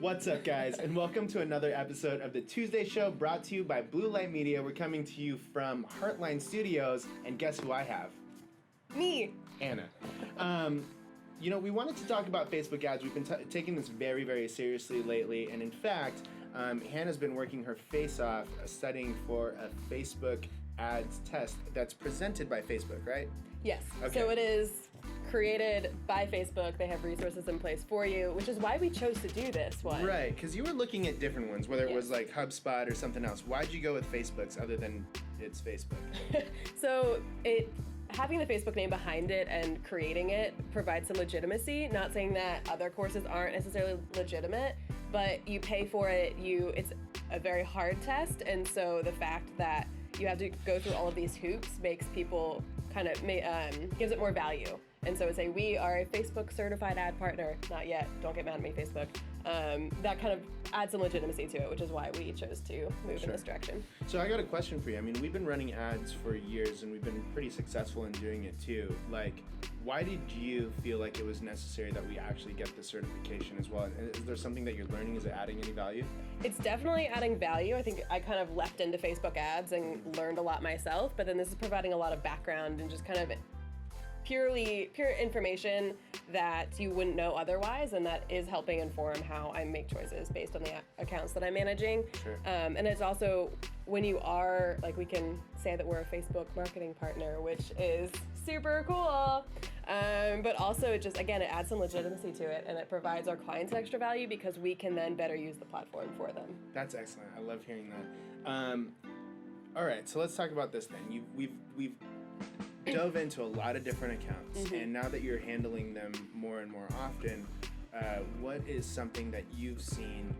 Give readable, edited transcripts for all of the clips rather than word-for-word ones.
What's up, guys, and welcome to another episode of the Tuesday Show brought to you by Blue Light Media. We're coming to you from Heartline Studios, and guess who I have? Me. Anna. We wanted to talk about Facebook ads. We've been taking this very, very seriously lately, and in fact, Hannah's been working her face off studying for a Facebook ads test that's presented by Facebook, right? Yes. Okay. So it is created by Facebook. They have resources in place for you, which is why we chose to do this one. Right, because you were looking at different ones, whether it was like HubSpot or something else. Why'd you go with Facebook's other than it's Facebook? So having the Facebook name behind it and creating it provides some legitimacy. Not saying that other courses aren't necessarily legitimate, but you pay for it. It's a very hard test, and so the fact that you have to go through all of these hoops makes people gives it more value. And so we we are a Facebook certified ad partner. Not yet. Don't get mad at me, Facebook. That kind of adds some legitimacy to it, which is why we chose to move in this direction. So I got a question for you. I mean, we've been running ads for years, and we've been pretty successful in doing it too. Like, why did you feel like it was necessary that we actually get the certification as well? Is there something that you're learning? Is it adding any value? It's definitely adding value. I think I kind of leapt into Facebook ads and learned a lot myself, but then this is providing a lot of background and just kind of pure information that you wouldn't know otherwise, and that is helping inform how I make choices based on the accounts that I'm managing. Sure. And it's also when you are, we can say that we're a Facebook marketing partner, which is super cool. But also it adds some legitimacy to it, and it provides our clients extra value because we can then better use the platform for them. That's excellent. I love hearing that. All right, so let's talk about this then. We've dove into a lot of different accounts, and now that you're handling them more and more often, what is something that you've seen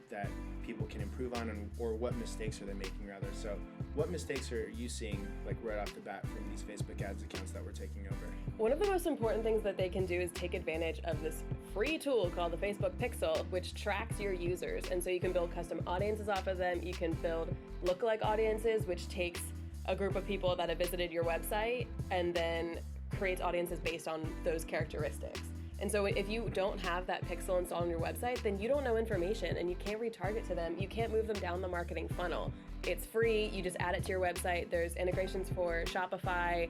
that people can improve on, or what mistakes are they making rather? So what mistakes are you seeing right off the bat from these Facebook ads accounts that we're taking over? One of the most important things that they can do is take advantage of this free tool called the Facebook Pixel, which tracks your users. And so you can build custom audiences off of them. You can build lookalike audiences, which takes a group of people that have visited your website and then creates audiences based on those characteristics. And so if you don't have that pixel installed on your website, then you don't know information and you can't retarget to them. You can't move them down the marketing funnel. It's free. You just add it to your website. There's integrations for Shopify,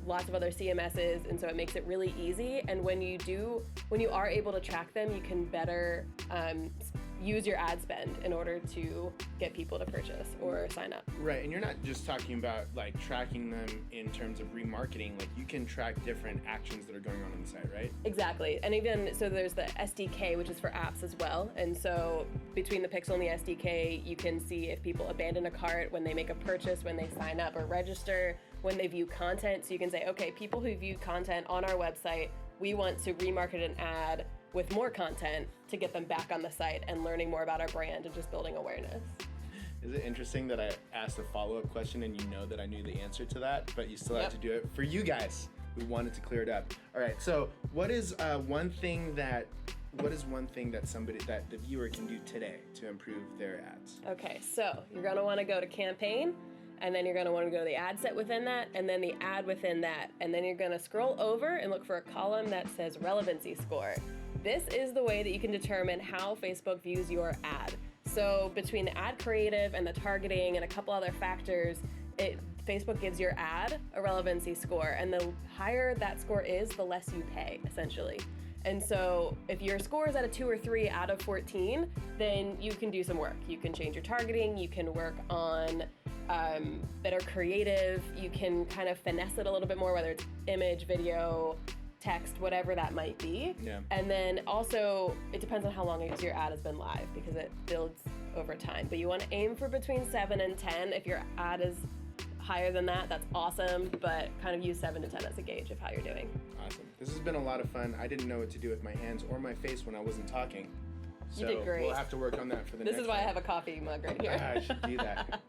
lots of other CMSs, and so it makes it really easy. And when you are able to track them, you can better use your ad spend in order to get people to purchase or sign up. Right, and you're not just talking about tracking them in terms of remarketing. You can track different actions that are going on the site, right? Exactly, and even so there's the SDK, which is for apps as well. And so between the Pixel and the SDK, you can see if people abandon a cart, when they make a purchase, when they sign up or register, when they view content. So you can say, okay, people who view content on our website, we want to remarket an ad with more content to get them back on the site and learning more about our brand and just building awareness. Is it interesting that I asked a follow-up question and you know that I knew the answer to that, but you still have to do it for you guys? We wanted to clear it up. All right, so what is one thing that the viewer can do today to improve their ads? Okay, so you're gonna wanna go to campaign, and then you're going to want to go to the ad set within that, and then the ad within that. And then you're going to scroll over and look for a column that says relevancy score. This is the way that you can determine how Facebook views your ad. So between the ad creative and the targeting and a couple other factors, Facebook gives your ad a relevancy score. And the higher that score is, the less you pay, essentially. And so if your score is at a 2 or 3 out of 14, then you can do some work. You can change your targeting. You can work on better creative. You can kind of finesse it a little bit more, whether it's image, video, text, whatever that might be. Yeah. And then also, it depends on how long your ad has been live, because it builds over time. But you want to aim for between 7 and 10. If your ad is higher than that, that's awesome, but kind of use 7 to 10 as a gauge of how you're doing. Awesome. This has been a lot of fun. I didn't know what to do with my hands or my face when I wasn't talking. So you did great. We'll have to work on that for the next This is why I have a coffee mug right here. I should do that.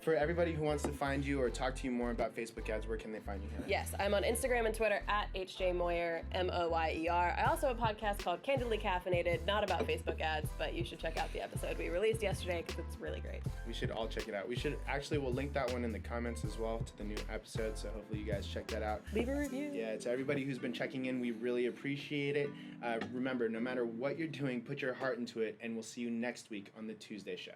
For everybody who wants to find you or talk to you more about Facebook ads, where can they find you, Hannah? Yes, I'm on Instagram and Twitter at HJMoyer, Moyer. I also have a podcast called Candidly Caffeinated, not about Facebook ads, but you should check out the episode we released yesterday because it's really great. We should all check it out. We'll link that one in the comments as well to the new episode, so hopefully you guys check that out. Leave a review. Yeah, to everybody who's been checking in, we really appreciate it. Remember, no matter what you're doing, put your heart into it, and we'll see you next week on the Tuesday show.